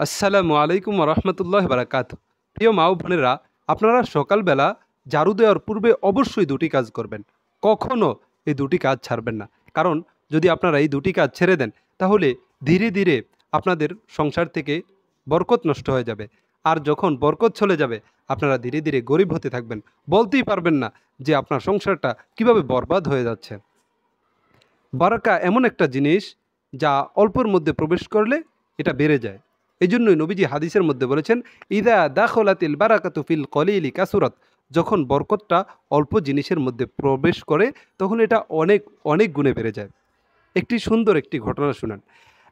আসসালামু আলাইকুম রহমতুল্লাহ বারাকাতুহু। প্রিয় মা ও বোনেরা, আপনারা সকালবেলা ঝাড়ু দেওয়ার পূর্বে অবশ্যই দুটি কাজ করবেন। কখনো এই দুটি কাজ ছাড়বেন না। কারণ যদি আপনারা এই দুটি কাজ ছেড়ে দেন, তাহলে ধীরে ধীরে আপনাদের সংসার থেকে বরকত নষ্ট হয়ে যাবে। আর যখন বরকত চলে যাবে, আপনারা ধীরে ধীরে গরিব হতে থাকবেন। বলতেই পারবেন না যে আপনার সংসারটা কিভাবে বরবাদ হয়ে যাচ্ছে। বারাকা এমন একটা জিনিস যা অল্পর মধ্যে প্রবেশ করলে এটা বেড়ে যায়। এই জন্যই নবীজি হাদিসের মধ্যে বলেছেন, ইদা দাখলাতিল বারাকাতু ফিল কলিলি কাসুরাত। যখন বরকতটা অল্প জিনিসের মধ্যে প্রবেশ করে, তখন এটা অনেক অনেক গুণে বেড়ে যায়। সুন্দর একটি ঘটনা শুনেন।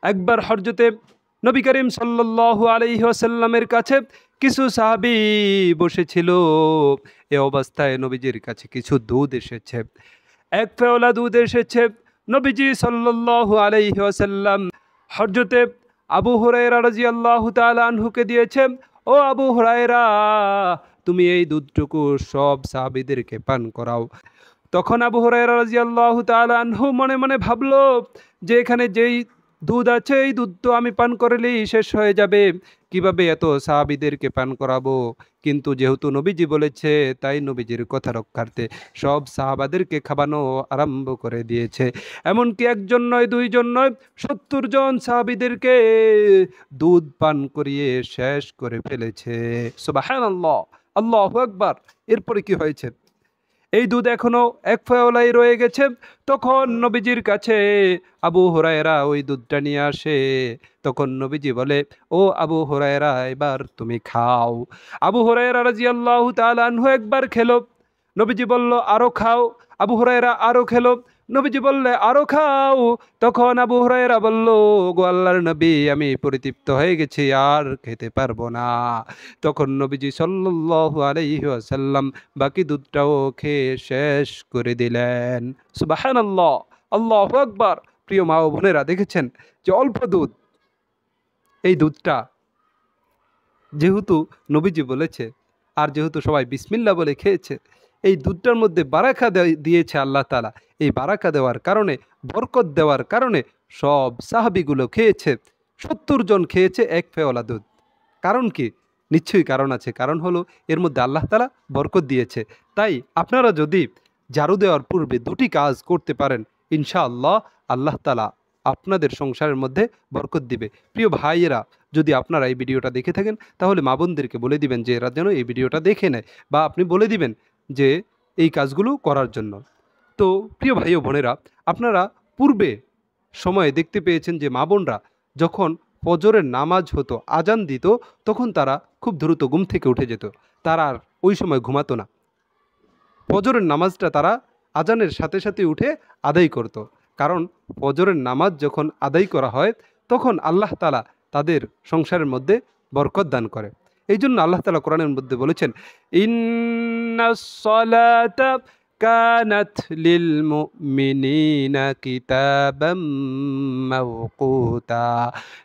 একবার হযরতে নবী করিম সাল্লাল্লাহু আলাইহি ওয়াসাল্লামের কাছে কিছু সাহাবী বসেছিল। এ অবস্থায় নবীজির কাছে কিছু দুধ এসেছে। এক পেওলা দুধ এসেছে। নবীজি সাল্লাল্লাহু আলাইহি ওয়াসাল্লাম হযরতে আবু হুরায়রা রাদিয়াল্লাহু তাআলা আনহুকে দিয়েছে। ও আবু হুরায়রা, তুমি এই দুধটুকু সব সাহাবীদেরকে পান করাও। তখন আবু হুরায়রা রাদিয়াল্লাহু তাআলা আনহু মনে মনে ভাবলো যে এখানে যেই দুধ আছে, এই দুধ তো আমি পান করলেই শেষ হয়ে যাবে, কিভাবে এত সাহাবীদেরকে পান করাবো। কিন্তু যেহেতু নবীজি বলেছে, তাই নবীজির কথা রক্ষার্থে সব সাহাবাদেরকে খাওয়ানো আরম্ভ করে দিয়েছে। এমনকি একজন নয়, দুইজন নয়, ৭০ জন সাহাবীদেরকে দুধ পান করিয়ে শেষ করে ফেলেছে। সুবহানাল্লাহ, আল্লাহু আকবার। এরপরে কি হয়েছে? এই দুধ এখনো এক ফেওলাই রয়ে গেছে। তখন নবীজির কাছে আবু হুরায়রা ওই দুধটা নিয়ে আসে। তখন নবীজি বলে, ও আবু হুরায়রা, এবার তুমি খাও। আবু হুরায়রা রাদিয়াল্লাহু তাআলা আনহু একবার খেলো। নবীজি বলল, আরো খাও। আবু হুরায়রা আরো খেলো। নবীজি বললে, আরো খাও। তখন আবু হুরায়রা বলল, গো আল্লাহর নবী, আমি পরিতৃপ্ত হয়ে গেছি, আর খেতে পারবো না। তখন নবীজি সাল্লাল্লাহু আলাইহি ওয়াসাল্লাম বাকি দুধটাও খেয়ে শেষ করে দিলেন। সুবহানাল্লাহ, আল্লাহু আকবার। প্রিয় মা ও বোনেরা, দেখেছেন যে অল্প দুধ, এই দুধটা যেহেতু নবীজি বলেছে, আর যেহেতু সবাই বিসমিল্লাহ বলে খেয়েছে, এই দুধটার মধ্যে বারাকা দিয়েছে আল্লাহ তাআলা। এই বারাকা দেওয়ার কারণে, বরকত দেওয়ার কারণে সব সাহাবীগুলো খেয়েছে। ৭০ জন খেয়েছে এক পেওলা দুধ। কারণ কি? নিশ্চয়ই কারণ আছে। কারণ হলো এর মধ্যে আল্লাহ তাআলা বরকত দিয়েছে। তাই আপনারা যদি ঝাড়ু দেওয়ার পূর্বে দুটি কাজ করতে পারেন, ইনশাআল্লাহ আল্লাহ তাআলা আপনাদের সংসারের মধ্যে বরকত দিবে। প্রিয় ভাইয়েরা, যদি আপনারা এই ভিডিওটা দেখে থাকেন, তাহলে মা বোনদেরকে বলে দিবেন যে এরা যেন এই ভিডিওটা দেখে নেয়, বা আপনি বলে দিবেন যে এই কাজগুলো করার জন্য। তো প্রিয় ভাই ও বোনেরা, আপনারা পূর্বে সময়ে দেখতে পেয়েছেন যে মা বোনরা যখন ফজরের নামাজ হতো, আজান দিত, তখন তারা খুব দ্রুত ঘুম থেকে উঠে যেত। তারা আর ওই সময় ঘুমাতো না। ফজরের নামাজটা তারা আজানের সাথে সাথে উঠে আদায় করত। কারণ ফজরের নামাজ যখন আদায় করা হয়, তখন আল্লাহ তাআলা তাদের সংসারের মধ্যে বরকত দান করে। এই জন্য আল্লাহ তাআলা কোরআনের মধ্যে বলেছেন, ইন্নাস সালাতা কানাত লিল মুমিনিনা কিতাবাম মাওকুতা।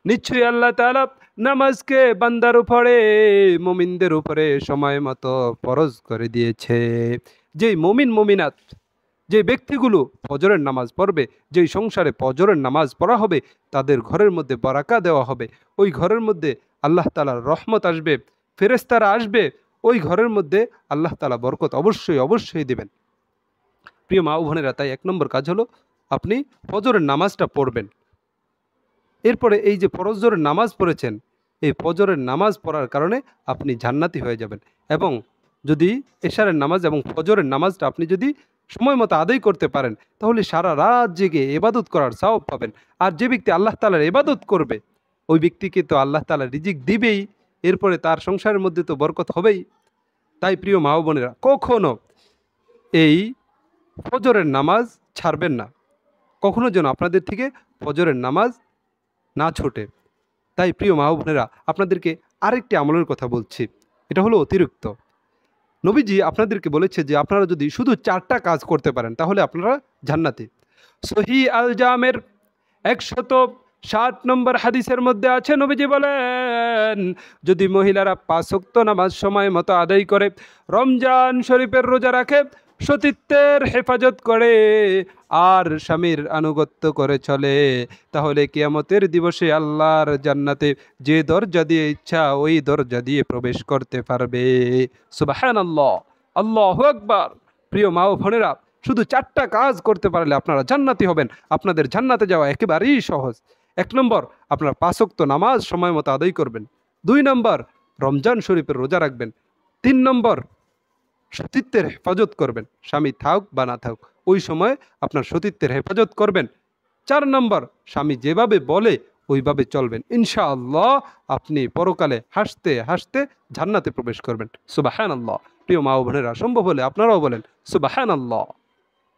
নিশ্চয়ই আল্লাহ তাআলা নামাজকে বান্দার উপরে, মুমিনদের উপরে সময় মতো ফরজ করে দিয়েছে। যেই মুমিন মুমিনাত, যে ব্যক্তিগুলো ফজরের নামাজ পড়বে, যেই সংসারে ফজরের নামাজ পড়া হবে, তাদের ঘরের মধ্যে বারাকা দেওয়া হবে। ওই ঘরের মধ্যে আল্লাহ তাআলার রহমত আসবে, ফেরেশতারা আসবে। ওই ঘরের মধ্যে আল্লাহ তাআলা বরকত অবশ্যই অবশ্যই দেবেন। প্রিয় মা ও বোনেরা, তাই ১ নম্বর কাজ হলো আপনি ফজরের নামাজটা পড়বেন। এরপরে এই যে ফজরের নামাজ পড়েছেন, এই ফজরের নামাজ পড়ার কারণে আপনি জান্নাতি হয়ে যাবেন। এবং যদি এশারের নামাজ এবং ফজরের নামাজটা আপনি যদি সময় মতো আদায় করতে পারেন, তাহলে সারা রাত জেগে ইবাদত করার সওয়াব পাবেন। আর যে ব্যক্তি আল্লাহ তাআলার ইবাদত করবে, ওই ব্যক্তিকে তো আল্লাহ তাআলা রিজিক দিবেই, এরপরে তার সংসারের মধ্যে তো বরকত হবেই। তাই প্রিয় মা ও বোনেরা, কখনো এই ফজরের নামাজ ছাড়বেন না। কখনো যেন আপনাদের থেকে ফজরের নামাজ না ছোটে। তাই প্রিয় মা ও বোনেরা, আপনাদেরকে আরেকটি আমলের কথা বলছি। এটা হলো অতিরিক্ত। নবীজি আপনাদেরকে বলেছে যে আপনারা যদি শুধু 4টা কাজ করতে পারেন, তাহলে আপনারা জান্নাতি। সহিহ আল জামের ১৬০ নম্বর হাদিসের মধ্যে আছে, নবীজি বলেন, যদি মহিলারা 5 ওয়াক্ত নামাজ সময় মতো আদায় করে, রমজান শরীফের রোজা রাখে, সতীত্বের হেফাজত করে আর স্বামীর আনুগত্য করে চলে, তাহলে কিয়ামতের দিবসে আল্লাহর জান্নাতে যে দরজা দিয়ে ইচ্ছা ওই দরজা দিয়ে প্রবেশ করতে পারবে। সুবহানাল্লাহ, আল্লাহু আকবার। প্রিয় মা ও বোনেরা, শুধু 4টা কাজ করতে পারলে আপনারা জান্নাতি হবেন। আপনাদের জান্নাতে যাওয়া একেবারেই সহজ। 1 নম্বর, আপনার 5 ওয়াক্ত নামাজ সময় মতো আদায় করবেন। 2 নম্বর, রমজান শরীফের রোজা রাখবেন। 3 নম্বর, সতীত্বের হেফাজত করবেন। স্বামী থাক বা না থাক, ওই সময় আপনার সতীত্বের হেফাজত করবেন। 4 নম্বর, স্বামী যেভাবে বলে ওইভাবে চলবেন। ইনশাআল্লাহ আপনি পরকালে হাসতে হাসতে জান্নাতে প্রবেশ করবেন। সুবহানাল্লাহ। প্রিয় মা ও বোনেরা, সম্ভব হলে আপনারাও বলেন সুবহানাল্লাহ।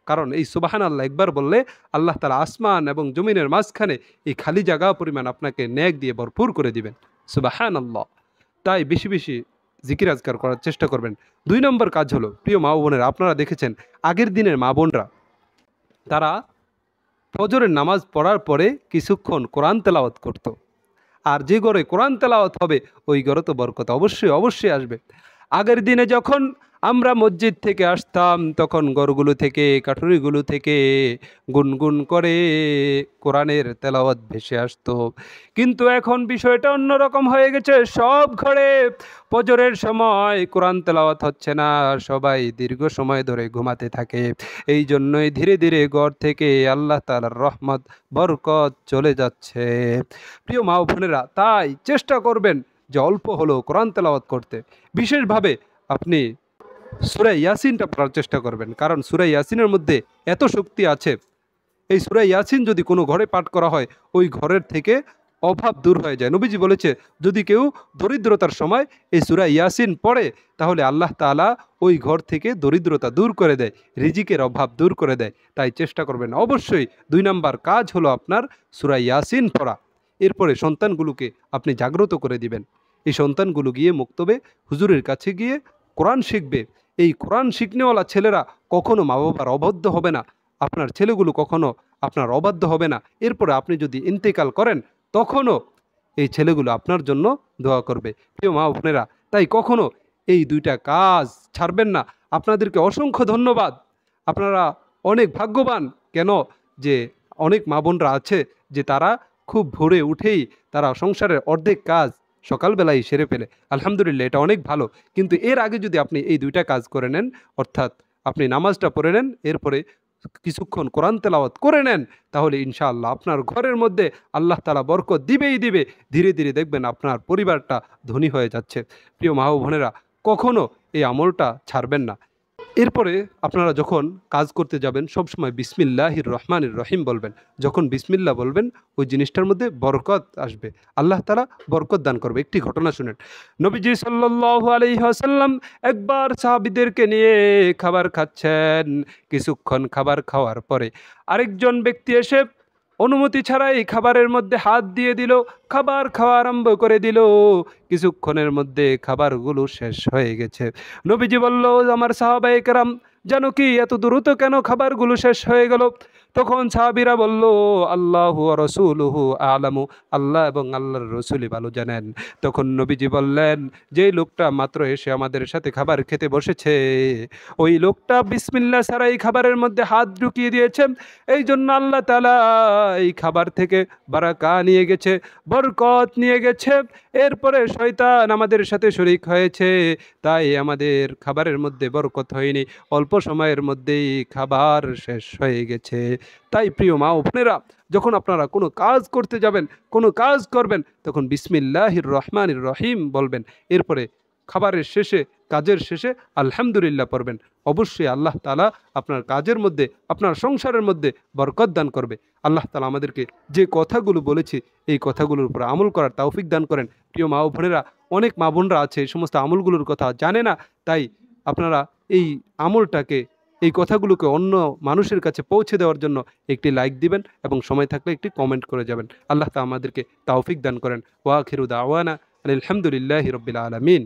কারণ এই সুবহানাল্লাহ একবার বললে আল্লাহ তাআলা আসমান এবং জমিনের মাঝখানে এই খালি জায়গা পরিমাণ আপনাকে নেক দিয়ে ভরপুর করে দিবেন। সুবহানাল্লাহ। তাই বেশি বেশি জিকির আজকার করার চেষ্টা করবেন। 2 নম্বর কাজ হলো, প্রিয় মা ও বোনেরা, আপনারা দেখেছেন আগের দিনের মা বোনরা তারা ফজরের নামাজ পড়ার পরে কিছুক্ষণ কোরআন তেলাওয়াত করত। আর যে ঘরে কোরআন তেলাওয়াত হবে ওই ঘরে তো বরকত অবশ্যই অবশ্যই আসবে। আগের দিনে যখন আমরা মসজিদ থেকে আসতাম তখন ঘরগুলো থেকে, কাঠুরিগুলো থেকে গুনগুন করে কোরআনের তেলাওয়াত ভেসে আসতো। কিন্তু এখন বিষয়টা অন্যরকম হয়ে গেছে। সব ঘরে ফজরের সময় কোরআন তেলাওয়াত হচ্ছে না, সবাই দীর্ঘ সময় ধরে ঘুমাতে থাকে। এই জন্যই ধীরে ধীরে ঘর থেকে আল্লাহ তাআলার রহমত বরকত চলে যাচ্ছে। প্রিয় মা ও বোনেরা, তাই চেষ্টা করবেন যে অল্প হলেও কোরআন তেলাওয়াত করতে। বিশেষভাবে আপনি সূরা ইয়াসিনটা পড়ার চেষ্টা করবেন, কারণ সূরা ইয়াসিনের মধ্যে এত শক্তি আছে। এই সূরা ইয়াসিন যদি কোনো ঘরে পাঠ করা হয় ওই ঘরের থেকে অভাব দূর হয়ে যায়। নবীজি বলেছে, যদি কেউ দরিদ্রতার সময় এই সূরা ইয়াসিন পড়ে তাহলে আল্লাহ তাআলা ওই ঘর থেকে দরিদ্রতা দূর করে দেয়, রিজিকের অভাব দূর করে দেয়। তাই চেষ্টা করবেন অবশ্যই। 2 নম্বর কাজ হলো আপনার সূরা ইয়াসিন পড়া। এরপরে সন্তানগুলোকে আপনি জাগ্রত করে দিবেন। এই সন্তানগুলো গিয়ে মুক্তবে হুজুরের কাছে গিয়ে কোরআন শিখবে। এই কোরআন শিখনেওয়ালা ছেলেরা কখনো মা বাবার অবাধ্য হবে না। আপনার ছেলেগুলো কখনো আপনার অবাধ্য হবে না। এরপরে আপনি যদি ইন্তেকাল করেন তখনও এই ছেলেগুলো আপনার জন্য দোয়া করবে। প্রিয় মা বোনেরা, তাই কখনো এই 2টা কাজ ছাড়বেন না। আপনাদেরকে অসংখ্য ধন্যবাদ। আপনারা অনেক ভাগ্যবান। কেন যে অনেক মা বোনরা আছে যে তারা খুব ভোরে উঠেই তারা সংসারের অর্ধেক কাজ সকালবেলায় সেরে ফেলে। আলহামদুলিল্লাহ, এটা অনেক ভালো। কিন্তু এর আগে যদি আপনি এই 2টা কাজ করে নেন, অর্থাৎ আপনি নামাজটা পড়ে নেন, এরপরে কিছুক্ষণ কোরআন তেলাওয়াত করে নেন, তাহলে ইনশাআল্লাহ আপনার ঘরের মধ্যে আল্লাহ তাআলা বরকত দিবেই দিবে। ধীরে ধীরে দেখবেন আপনার পরিবারটা ধনী হয়ে যাচ্ছে। প্রিয় মা ও বোনেরা, কখনো এই আমলটা ছাড়বেন না। এরপরে আপনারা যখন কাজ করতে যাবেন সবসময় বিসমিল্লাহির রহমানির রহিম বলবেন। যখন বিসমিল্লাহ বলবেন ওই জিনিসটার মধ্যে বরকত আসবে, আল্লাহ তাআলা বরকত দান করবে। একটি ঘটনা শুনেন। নবীজি সাল্লাল্লাহু আলাইহি ওয়াসাল্লাম একবার সাহাবীদেরকে নিয়ে খাবার খাচ্ছেন। কিছুক্ষণ খাবার খাওয়ার পরে আরেকজন ব্যক্তি এসে অনুমতি ছাড়াই খাবারের মধ্যে হাত দিয়ে দিল, খাবার খাওয়া আরম্ভ করে দিল। কিছুক্ষণের মধ্যে খাবারগুলো শেষ হয়ে গেছে। নবীজি বলল, আমার সাহাবায়ে কেরাম, জানো কি এত দ্রুত কেন খাবারগুলো শেষ হয়ে গেল? তখন সাহাবীরা বলল, আল্লাহু ওয়া রাসূলুহু আ'লামু, আল্লাহ এবং আল্লাহর রাসূলই ভালো জানেন। তখন নবীজি বললেন, যেই লোকটা মাত্র এসে আমাদের সাথে খাবার খেতে বসেছে ওই লোকটা বিসমিল্লাহ ছাড়াই খাবারের মধ্যে হাত ঢুকিয়ে দিয়েছে। এই জন্য আল্লাহ তাআলা এই খাবার থেকে বারাকা নিয়ে গেছে, বরকত নিয়ে গেছে। এরপরে শয়তান আমাদের সাথে শরীক হয়েছে, তাই আমাদের খাবারের মধ্যে বরকত হয়নি, অল্প সময়ের মধ্যেই খাবার শেষ হয়ে গেছে। তাই প্রিয় মা ও বোনেরা, যখন আপনারা কোনো কাজ করতে যাবেন, কোনো কাজ করবেন, তখন বিসমিল্লাহির রহমানির রহিম বলবেন। এরপরে খাবারের শেষে, কাজের শেষে আলহামদুলিল্লাহ পড়বেন। অবশ্যই আল্লাহ তাআলা আপনার কাজের মধ্যে, আপনার সংসারের মধ্যে বরকত দান করবে। আল্লাহ তাআলা আমাদেরকে যে কথাগুলো বলেছি এই কথাগুলোর উপর আমল করার তৌফিক দান করেন। প্রিয় মা ও বোনেরা, অনেক মা বোনরা আছে এই সমস্ত আমলগুলোর কথা জানে না। তাই আপনারা এই আমলটাকে, এই কথাগুলোকে অন্য মানুষের কাছে পৌঁছে দেওয়ার জন্য একটি লাইক দিবেন এবং সময় থাকলে একটি কমেন্ট করে যাবেন। আল্লাহ তাআলা আমাদেরকে তৌফিক দান করেন। ওয়া আখিরু দাওয়ানা আলহামদুলিল্লাহি রাব্বিল আলামিন।